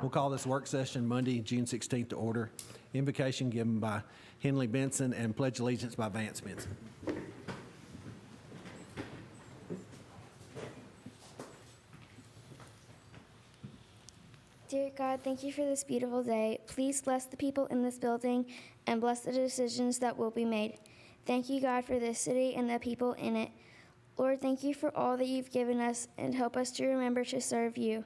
We'll call this work session Monday, June 16th to order. Invocation given by Henley Benson and pledge allegiance by Vance Benson. Dear God, thank you for this beautiful day. Please bless the people in this building and bless the decisions that will be made. Thank you, God, for this city and the people in it. Lord, thank you for all that you've given us and help us to remember to serve you.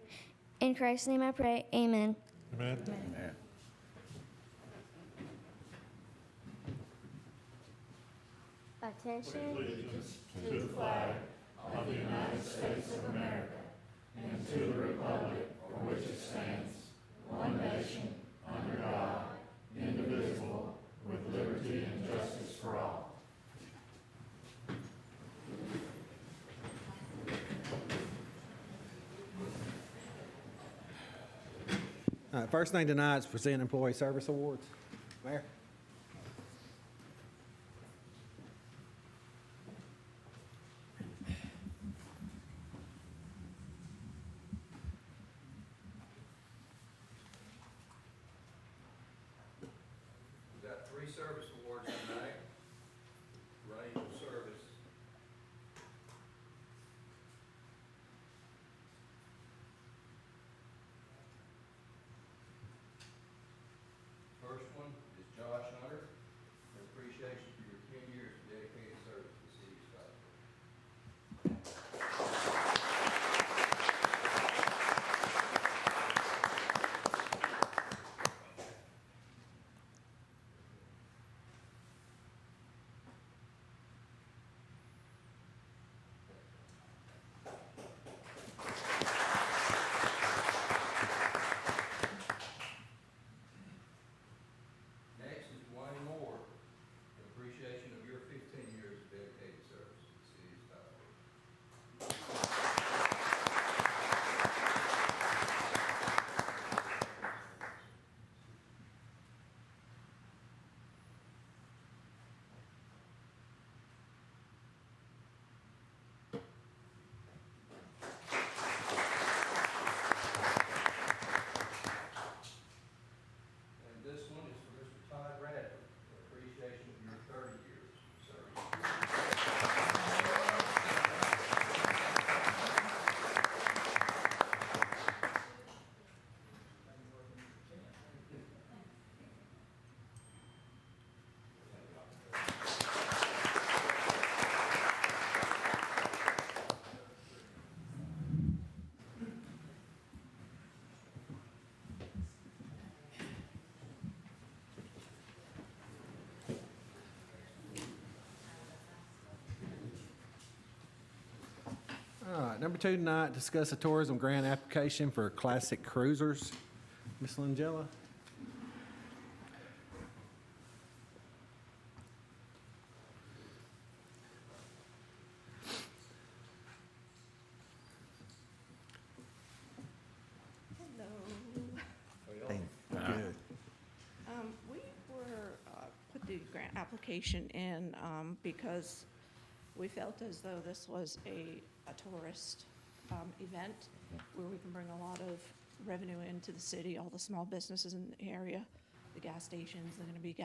In Christ's name I pray, amen. Amen. Amen. Attention. All right, first thing tonight is present employee service awards. Mayor? We've got 3 service awards tonight. Range of service. First one is Josh Hunter, for appreciation for your 10 years of dedicated service to the city of Scottsboro. Next is Wayne Moore, in appreciation of your 15 years of dedicated service to the city of Scottsboro. And this one is for Mr. Todd Radford, in appreciation of your 30 years of service. All right, number 2 tonight, discuss a tourism grant application for classic cruisers. Ms. Langella? Hello. Hey, good. We put the grant application in because we felt as though this was a tourist event where we can bring a lot of revenue into the city, all the small businesses in the area, the gas stations, they're gonna be,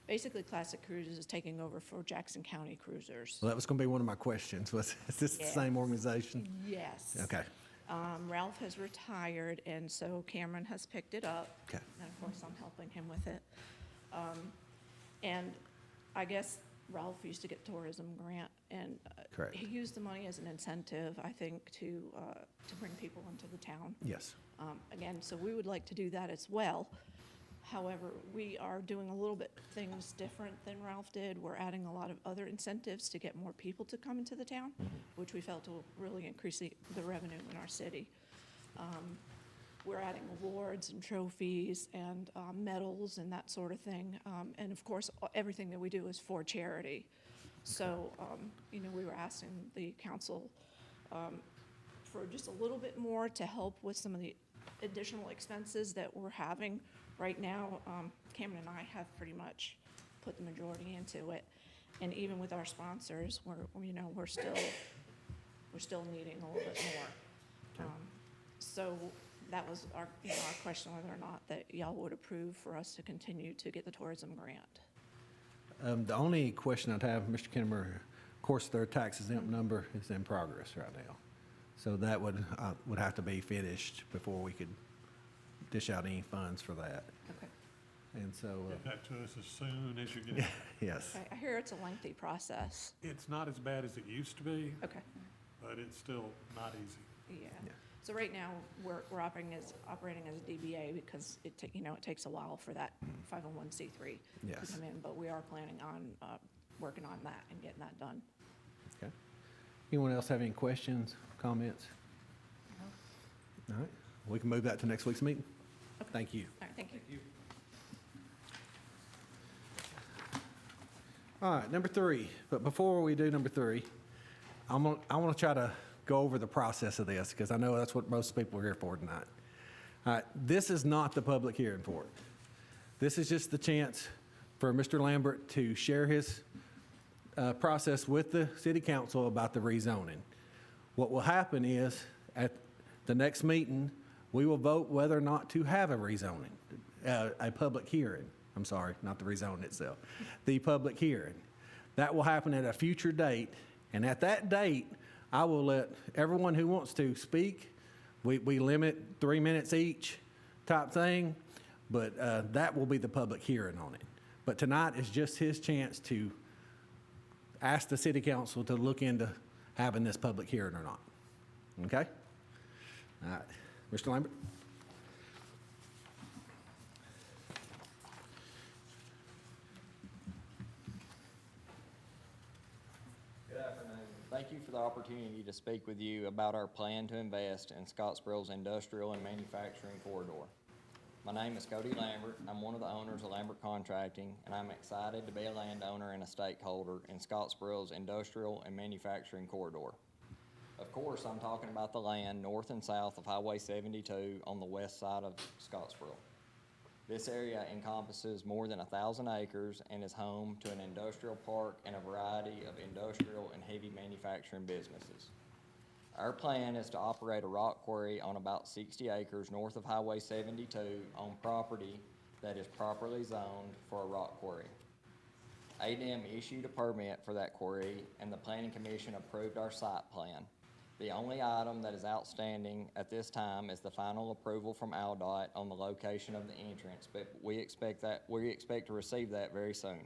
basically Classic Cruises is taking over for Jackson County Cruisers. Well, that was going to be one of my questions. Is this the same Yes. organization? Yes. Okay. Ralph has retired, and so Cameron has picked it up. Okay. And of course, I'm helping him with it. And I guess Ralph used to get tourism grant, and Correct. he used the money as an incentive, I think, to bring people into the town. Yes. Again, so we would like to do that as well. However, we are doing a little bit things different than Ralph did. We're adding a lot of other incentives to get more people to come into the town, which we felt will really increase the revenue in our city. We're adding awards and trophies and medals and that sort of thing. And of course, everything that we do is for charity. So, we were asking the council for just a little bit more to help with some of the additional expenses that we're having right now. Cameron and I have pretty much put the majority into it. And even with our sponsors, we're still needing a little bit more. So that was our, our question, whether or not that y'all would approve for us to continue to get the tourism grant. The only question I'd have, Mr. Kimmer, of course, their tax exempt number is in progress right now. So that would have to be finished before we could dish out any funds for that. Okay. And so, Get that to us as soon as you get it. yes. Okay, I hear it's a lengthy process. It's not as bad as it used to be, Okay, but it's still not easy. yeah. Yeah. So right now, we're operating as a DBA because it takes a while for that 501c3 Yes. to come in, but we are planning on working on that and getting that done. Okay. Anyone else have any questions, comments? All right, we can move that to next week's meeting. Thank you. All right, thank you. All right, number 3. But before we do number 3, I want to try to go over the process of this because I know that's what most people are here for tonight. All right, this is not the public hearing for it. This is just the chance for Mr. Lambert to share his process with the city council about the rezoning. What will happen is at the next meeting, we will vote whether or not to have a rezoning, a public hearing. I'm sorry, not the rezoning itself, the public hearing. That will happen at a future date, and at that date, I will let everyone who wants to speak. We limit 3 minutes each type thing, but that will be the public hearing on it. But tonight is just his chance to ask the city council to look into having this public hearing or not. Okay? All right. Mr. Lambert? Good afternoon. Thank you for the opportunity to speak with you about our plan to invest in Scottsboro's industrial and manufacturing corridor. My name is Cody Lambert. I'm one of the owners of Lambert Contracting, and I'm excited to be a landowner and a stakeholder in Scottsboro's industrial and manufacturing corridor. Of course, I'm talking about the land north and south of Highway 72 on the west side of Scottsboro. This area encompasses more than 1,000 acres and is home to an industrial park and a variety of industrial and heavy manufacturing businesses. Our plan is to operate a rock quarry on about 60 acres north of Highway 72 on property that is properly zoned for a rock quarry. ADEM issued a permit for that quarry and the Planning Commission approved our site plan. The only item that is outstanding at this time is the final approval from ALDOT on the location of the entrance, but we expect to receive that very soon.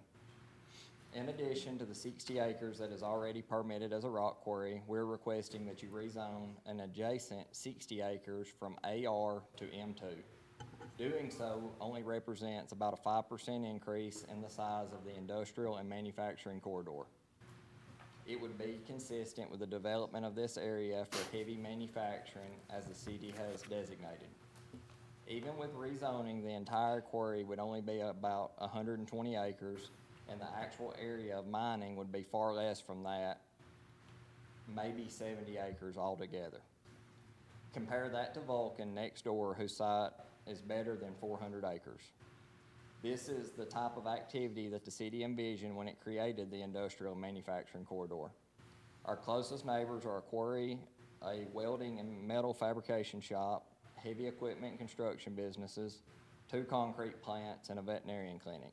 In addition to the 60 acres that is already permitted as a rock quarry, we're requesting that you rezone an adjacent 60 acres from AR to M2. Doing so only represents about a 5% increase in the size of the industrial and manufacturing corridor. It would be consistent with the development of this area for heavy manufacturing as the city has designated. Even with rezoning, the entire quarry would only be about 120 acres, and the actual area of mining would be far less from that, maybe 70 acres altogether. Compare that to Vulcan next door, whose site is better than 400 acres. This is the type of activity that the city envisioned when it created the industrial manufacturing corridor. Our closest neighbors are a quarry, a welding and metal fabrication shop, heavy equipment and construction businesses, 2 concrete plants, and a veterinarian clinic.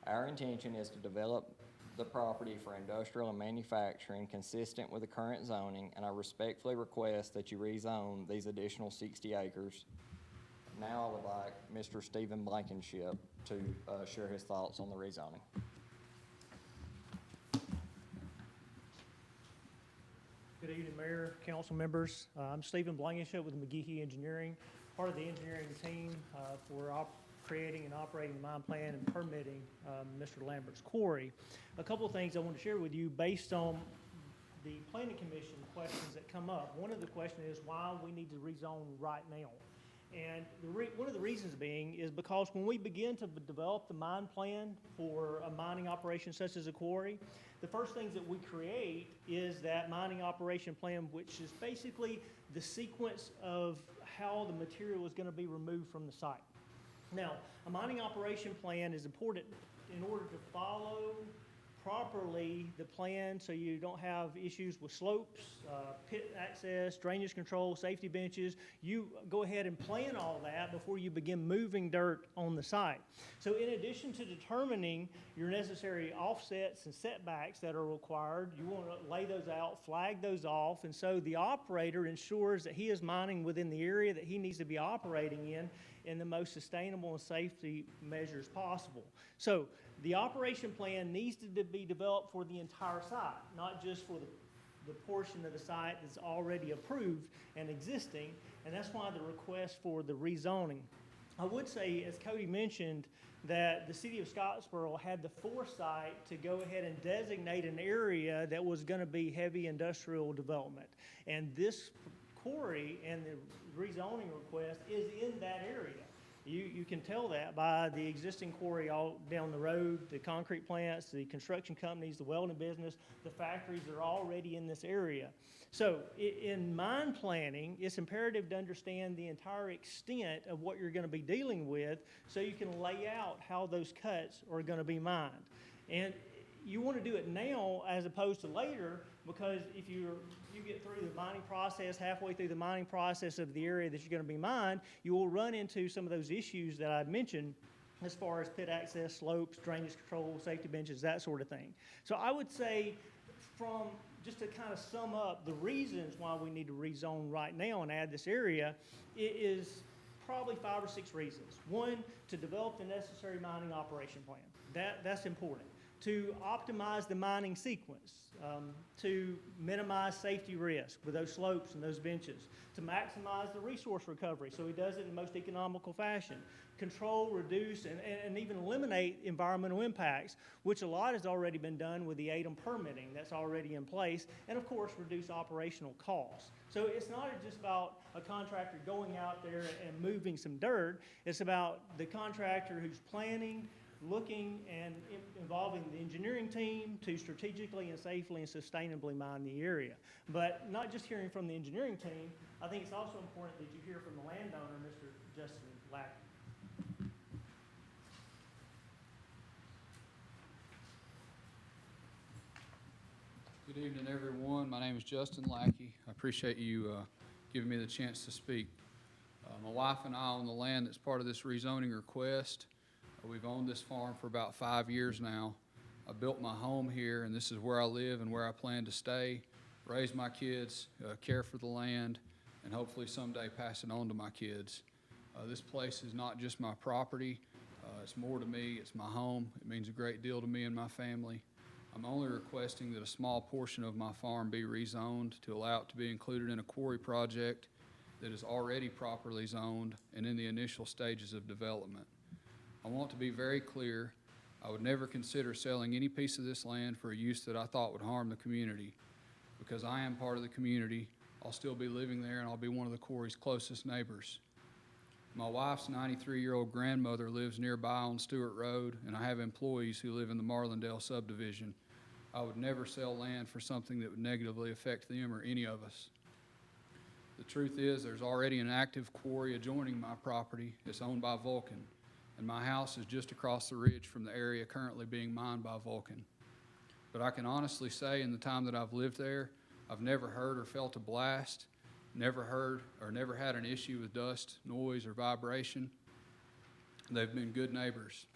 Our intention is to develop the property for industrial and manufacturing consistent with the current zoning, and I respectfully request that you rezone these additional 60 acres. Now I would like Mr. Stephen Blankenship to share his thoughts on the rezoning. Good evening, Mayor, council members. I'm Stephen Blankenship with McGehee Engineering, part of the engineering team for creating and operating the mine plan and permitting Mr. Lambert's quarry. A couple of things I want to share with you based on the Planning Commission questions that come up. One of the questions is why we need to rezone right now. And one of the reasons being is because when we begin to develop the mine plan for a mining operation such as a quarry, the first things that we create is that mining operation plan, which is basically the sequence of how the material is going to be removed from the site. Now, a mining operation plan is important in order to follow properly the plan so you don't have issues with slopes, pit access, drainage control, safety benches. You go ahead and plan all that before you begin moving dirt on the site. So in addition to determining your necessary offsets and setbacks that are required, you want to lay those out, flag those off, and so the operator ensures that he is mining within the area that he needs to be operating in the most sustainable and safety measures possible. So the operation plan needs to be developed for the entire site, not just for the portion of the site that's already approved and existing, and that's why the request for the rezoning. I would say, as Cody mentioned, that the city of Scottsboro had the foresight to go ahead and designate an area that was going to be heavy industrial development. And this quarry and the rezoning request is in that area. You can tell that by the existing quarry all down the road, the concrete plants, the construction companies, the welding business, the factories are already in this area. So in mine planning, it's imperative to understand the entire extent of what you're going to be dealing with so you can lay out how those cuts are going to be mined. And you want to do it now as opposed to later, because if you get through the mining process, halfway through the mining process of the area that you're going to be mined, you will run into some of those issues that I mentioned as far as pit access, slopes, drainage control, safety benches, that sort of thing. So I would say, from just to kind of sum up the reasons why we need to rezone right now and add this area, it is probably 5 or 6 reasons. One, to develop the necessary mining operation plan. That's important. To optimize the mining sequence, to minimize safety risk with those slopes and those benches, to maximize the resource recovery so he does it in the most economical fashion, control, reduce, and even eliminate environmental impacts, which a lot has already been done with the ADM permitting that's already in place, and of course reduce operational costs. So it's not just about a contractor going out there and moving some dirt, it's about the contractor who's planning, looking and involving the engineering team to strategically and safely and sustainably mine the area. But not just hearing from the engineering team, I think it's also important that you hear from the landowner, Mr. Justin Lackey. Good evening, everyone. My name is Justin Lackey. I appreciate you giving me the chance to speak. My wife and I own the land that's part of this rezoning request. We've owned this farm for about 5 years now. I built my home here, and this is where I live and where I plan to stay, raise my kids, care for the land, and hopefully someday pass it on to my kids. This place is not just my property. It's more to me. It's my home. It means a great deal to me and my family. I'm only requesting that a small portion of my farm be rezoned to allow it to be included in a quarry project that is already properly zoned and in the initial stages of development. I want to be very clear, I would never consider selling any piece of this land for a use that I thought would harm the community. Because I am part of the community, I'll still be living there and I'll be one of the quarry's closest neighbors. My wife's 93-year-old grandmother lives nearby on Stewart Road, and I have employees who live in the Marlindale subdivision. I would never sell land for something that would negatively affect them or any of us. The truth is, there's already an active quarry adjoining my property. It's owned by Vulcan. And my house is just across the ridge from the area currently being mined by Vulcan. But I can honestly say in the time that I've lived there, I've never heard or felt a blast, never heard or never had an issue with dust, noise, or vibration. They've been good neighbors.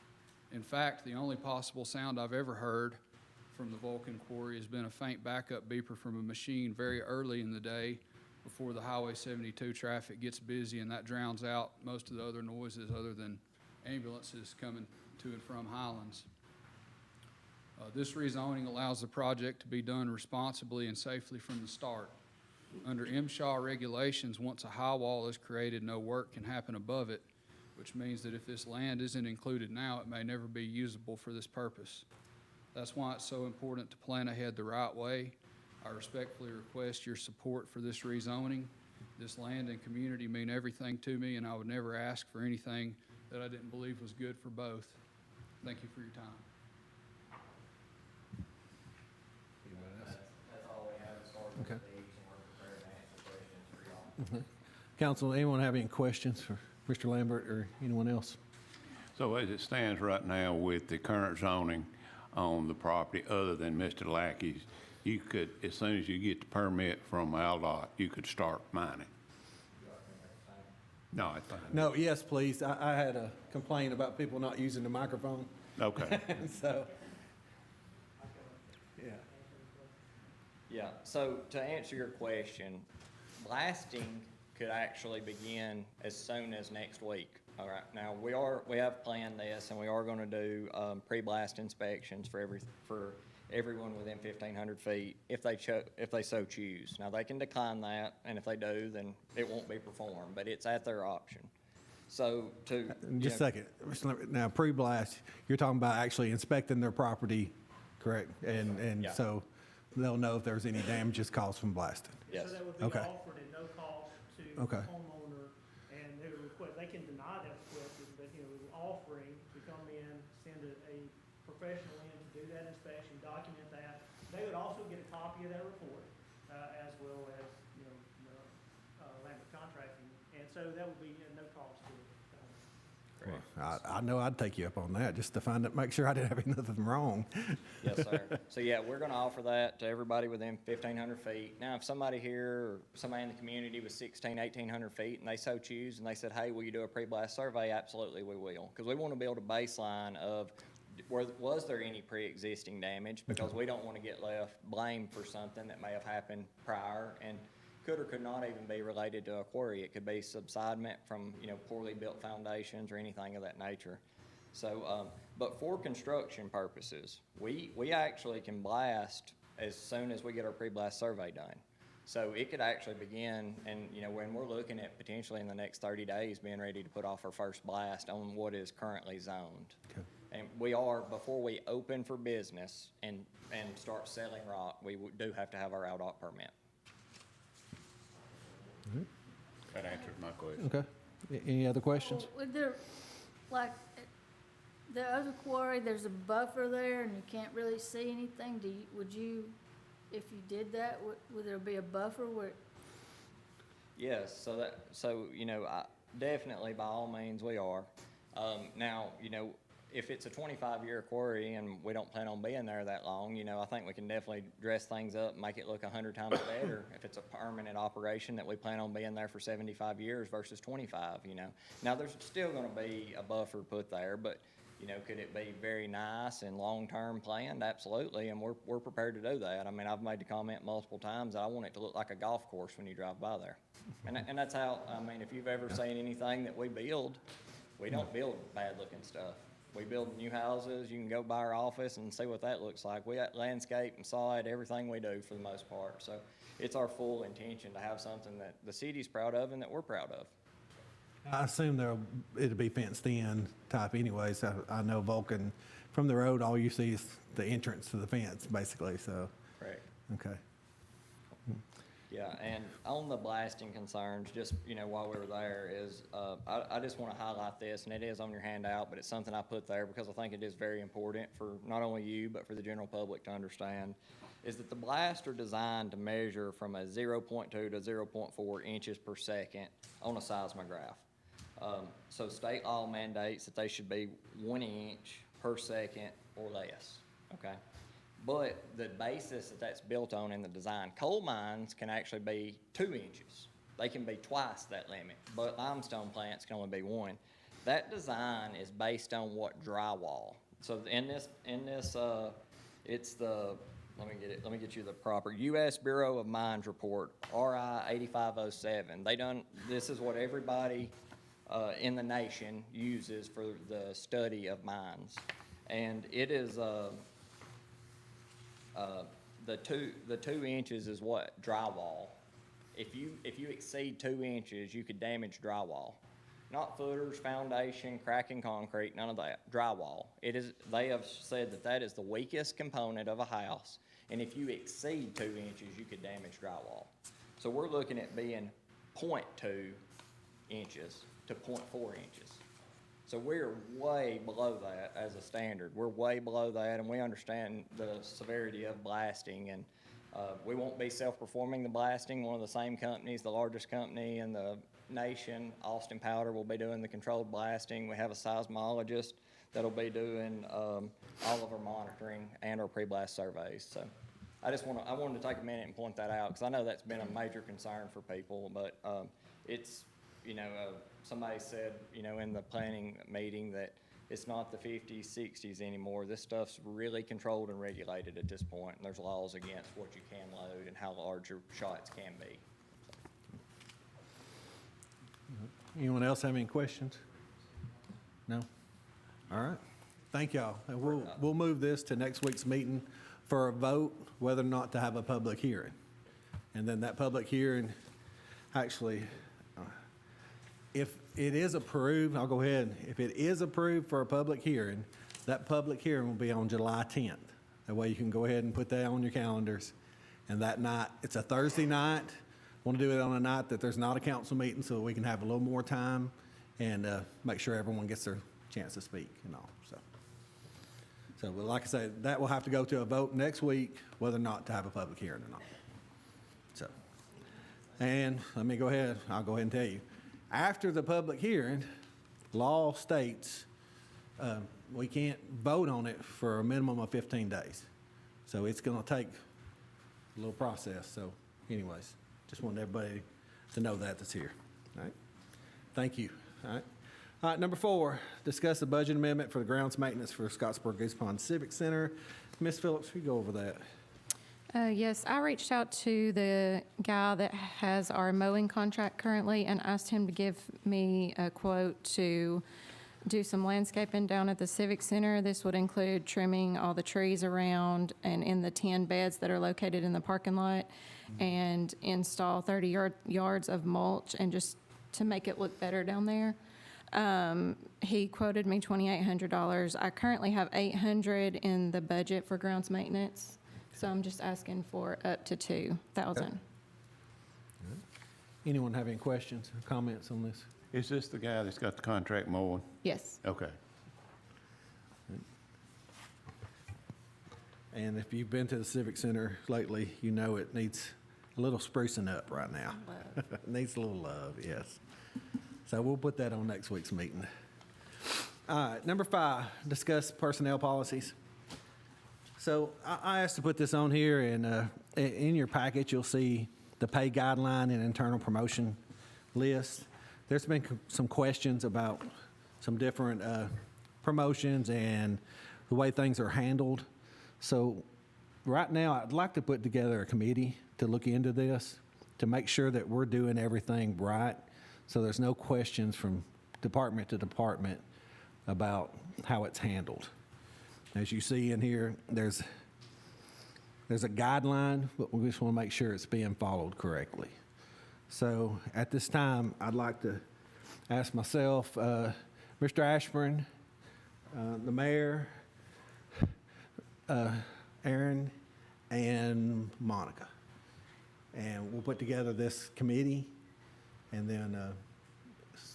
In fact, the only possible sound I've ever heard from the Vulcan quarry has been a faint backup beeper from a machine very early in the day before the Highway 72 traffic gets busy, and that drowns out most of the other noises other than ambulances coming to and from Highlands. This rezoning allows the project to be done responsibly and safely from the start. Under MSHA regulations, once a high wall is created, no work can happen above it, which means that if this land isn't included now, it may never be usable for this purpose. That's why it's so important to plan ahead the right way. I respectfully request your support for this rezoning. This land and community mean everything to me, and I would never ask for anything that I didn't believe was good for both. Thank you for your time. That's all we have as far as Okay. the dates, and we're prepared to answer questions for y'all. Council, anyone have any questions for Mr. Lambert or anyone else? So as it stands right now with the current zoning, on the property other than Mr. Lackey's, you could, as soon as you get the permit from Aldott, you could start mining. No, it's fine. No, yes, please. I had a complaint about people not using the microphone, Okay. so, yeah. Yeah, so to answer your question, blasting could actually begin as soon as next week. All right, now we have planned this, and we are gonna do, pre-blast inspections for everyone within 1,500 feet if they so choose. Now, they can decline that, and if they do, then it won't be performed, but it's at their option. So to. Just a second. Now, pre-blast, you're talking about actually inspecting their property, correct? And Yeah. so they'll know if there's any damages caused from blasting. Yes. So that would be Okay. offered at no cost to the Okay. homeowner, and they would request, they can deny that request, but, we're offering to come in, send a professional in to do that inspection, document that. They would also get a copy of that report, as well as, Lambert Contracting, and so that would be at no cost to the homeowner. Correct. I know I'd take you up on that, just to find out, make sure I didn't have nothing wrong. Yes, sir. So, yeah, we're gonna offer that to everybody within 1,500 feet. Now, if somebody here, or somebody in the community was 1,800 feet, and they so choose, and they said, hey, will you do a pre-blast survey? Absolutely, we will. Because we want to build a baseline of, was there any pre-existing damage? Because we don't want to get left blamed for something that may have happened prior, and could or could not even be related to a quarry. It could be subsidence from, poorly built foundations or anything of that nature. So, but for construction purposes, we actually can blast as soon as we get our pre-blast survey done. So it could actually begin, and, when we're looking at potentially in the next 30 days being ready to put off our first blast on what is currently zoned. Okay. And we are, before we open for business and start selling rock, we do have to have our Aldott permit. That answered my question. Okay. Any other questions? Well, would there, like, the other quarry, there's a buffer there and you can't really see anything, would you, if you did that, would there be a buffer where? Yes, I definitely, by all means, we are. Now, if it's a 25-year quarry and we don't plan on being there that long, I think we can definitely dress things up and make it look 100 times better if it's a permanent operation that we plan on being there for 75 years versus 25, Now, there's still gonna be a buffer put there, but, could it be very nice and long-term planned? Absolutely, and we're prepared to do that. I mean, I've made the comment multiple times that I want it to look like a golf course when you drive by there. And that's how, if you've ever seen anything that we build, we don't build bad-looking stuff. We build new houses. You can go by our office and see what that looks like. We got landscape and sod, everything we do for the most part. So it's our full intention to have something that the city's proud of and that we're proud of. I assume it'll be fenced in type anyways. I know Vulcan, from the road, all you see is the entrance to the fence, basically, so, Correct. okay. Yeah, and on the blasting concerns, just, while we were there, is I just want to highlight this, and it is on your handout, but it's something I put there because I think it is very important for not only you, but for the general public to understand, is that the blasts are designed to measure from a 0.2 to 0.4 inches per second on a seismograph. So state law mandates that they should be 1 inch per second or less, okay? But the basis that that's built on in the design, coal mines can actually be 2 inches. They can be twice that limit, but limestone plants can only be 1. That design is based on what drywall. So in this, it's the, let me get you the proper U.S. Bureau of Mines report, RI 8507. This is what everybody in the nation uses for the study of mines, and it is the 2 inches is what? Drywall. If you exceed 2 inches, you could damage drywall. Not footers, foundation, cracking concrete, none of that. Drywall. They have said that is the weakest component of a house, and if you exceed 2 inches, you could damage drywall. So we're looking at being 0.2 inches to 0.4 inches. So we're way below that as a standard. We're way below that, and we understand the severity of blasting, and we won't be self-performing the blasting. One of the same companies, the largest company in the Nation, Austin Powder will be doing the controlled blasting. We have a seismologist that'll be doing all of our monitoring and our pre-blast surveys. So I wanted to take a minute and point that out because I know that's been a major concern for people, but it's, somebody said, in the planning meeting that it's not the 50s, 60s anymore. This stuff's really controlled and regulated at this point, and there's laws against what you can load and how large your shots can be. Anyone else have any questions? No? All right. Thank y'all. And we'll move this to next week's meeting for a vote whether or not to have a public hearing. And then that public hearing, actually, if it is approved, I'll go ahead. If it is approved for a public hearing, that public hearing will be on July 10th. That way you can go ahead and put that on your calendars. And that night, it's a Thursday night. Want to do it on a night that there's not a council meeting so we can have a little more time and make sure everyone gets their chance to speak and all. So, but like I said, that will have to go to a vote next week whether or not to have a public hearing or not. So, and let me go ahead. I'll go ahead and tell you. After the public hearing, law states we can't vote on it for a minimum of 15 days. So it's going to take a little process. So anyways, just wanted everybody to know that that's here. All right. Thank you. All right. All right, number 4, discuss the budget amendment for the grounds maintenance for Scottsboro Goose Pond Civic Center. Ms. Phillips, we go over that. Yes, I reached out to the guy that has our mowing contract currently and asked him to give me a quote to do some landscaping down at the Civic Center. This would include trimming all the trees around and in the 10 beds that are located in the parking lot and install 30 yards of mulch and just to make it look better down there. He quoted me $2,800. I currently have $800 in the budget for grounds maintenance, so I'm just asking for up to $2,000. Okay. Anyone have any questions or comments on this? Is this the guy that's got the contract mowing? Yes. Okay. And if you've been to the Civic Center lately, you know it needs a little sprucing up right now. It needs a little love, yes. So we'll put that on next week's meeting. All right, number 5, discuss personnel policies. So I asked to put this on here, and in your packet, you'll see the pay guideline and internal promotion list. There's been some questions about some different promotions and the way things are handled. So right now, I'd like to put together a committee to look into this, to make sure that we're doing everything right, so there's no questions from department to department about how it's handled. As you see in here, there's a guideline, but we just want to make sure it's being followed correctly. So at this time, I'd like to ask myself, Mr. Ashburn, the mayor, Aaron, and Monica. And we'll put together this committee and then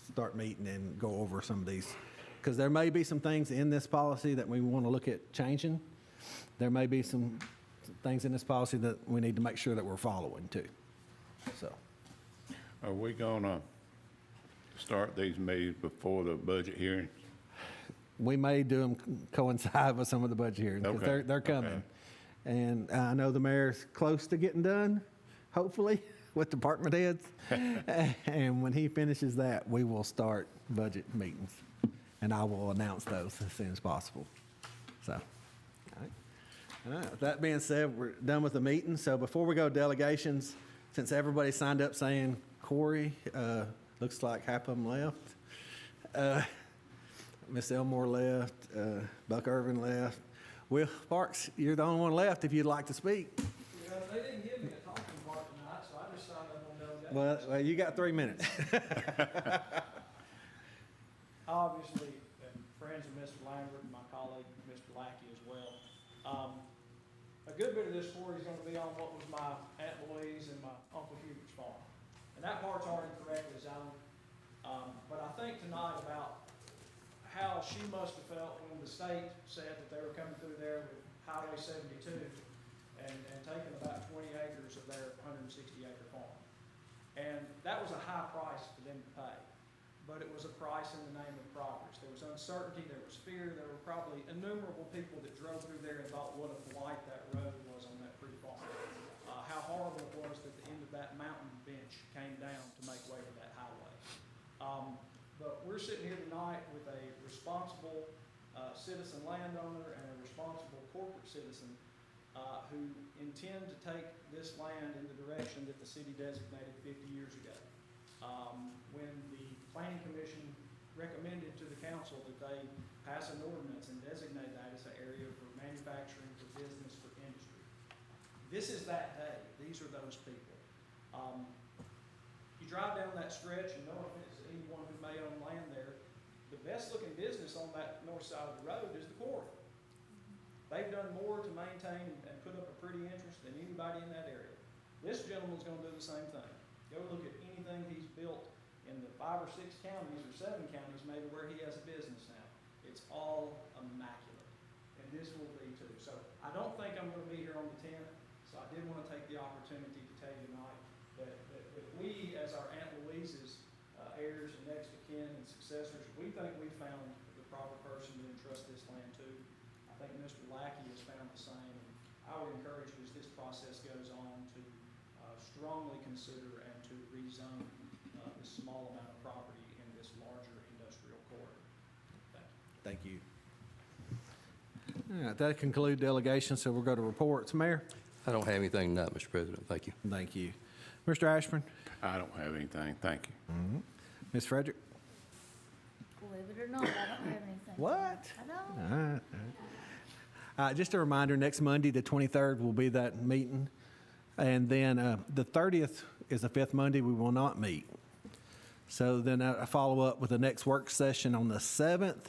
start meeting and go over some of these. Because there may be some things in this policy that we want to look at changing. There may be some things in this policy that we need to make sure that we're following too. So, Are we gonna start these meetings before the budget hearing? we may do them coincide with some of the budget hearings because Okay, they're coming. okay. And I know the mayor's close to getting done, hopefully, with department heads. And when he finishes that, we will start budget meetings. And I will announce those as soon as possible. So, all right. With that being said, we're done with the meeting. So before we go to delegations, since everybody signed up saying Quarry, looks like half of them left. Miss Elmore left, Buck Irvin left. Will Parks, you're the only one left if you'd like to speak. Yeah, they didn't give me a talking part tonight, so I just signed up on delegation. Well, you got 3 minutes. Obviously, and friends of Mr. Lambert and my colleague, Mr. Lackey as well. A good bit of this story is gonna be on what was my Aunt Louise and my Uncle Hubert's farm. And that part's already correctly zoned. But I think tonight about how she must have felt when the state said that they were coming through there with Highway 72 and taking about 20 acres of their 160-acre farm. And that was a high price for them to pay, but it was a price in the name of progress. There was uncertainty, there was fear, there were probably innumerable people that drove through there and thought what a blight that road was on that pretty farm. How horrible it was that the end of that mountain bench came down to make way for that highway. But we're sitting here tonight with a responsible citizen landowner and a responsible corporate citizen who intend to take this land in the direction that the city designated 50 years ago. When the Planning Commission recommended to the council that they pass an ordinance and designate that as an area for manufacturing, for business, for industry. This is that day. These are those people. You drive down that stretch, and no offense to anyone who may own land there, the best looking business on that north side of the road is the Quarry. They've done more to maintain and put up a pretty interest than anybody in that area. This gentleman's gonna do the same thing. Go look at anything he's built in the 5 or 6 counties or 7 counties maybe where he has a business now. It's all immaculate, and this will be too. So I don't think I'm gonna be here on the 10th, so I did wanna take the opportunity to tell you tonight that we, as our Aunt Louise's heirs and next of kin and successors, we think we found the proper person to entrust this land to. I think Mr. Lackey has found the same, and I would encourage you as this process goes on to strongly consider and to rezone this small amount of property in this larger industrial corridor. Thank you. Thank you. All right, that concludes delegation, so we'll go to reports. Mayor? I don't have anything tonight, Mr. President. Thank you. Thank you. Mr. Ashburn? I don't have anything, thank you. Ms. Frederick? Believe it or not, I don't have anything. What? I don't. Just a reminder, next Monday, the 23rd, will be that meeting. And then the 30th is the 5th Monday, we will not meet. So then I follow up with the next work session on the 7th.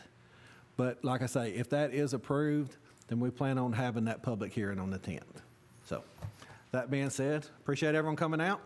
But like I say, if that is approved, then we plan on having that public hearing on the 10th. So that being said, appreciate everyone coming out.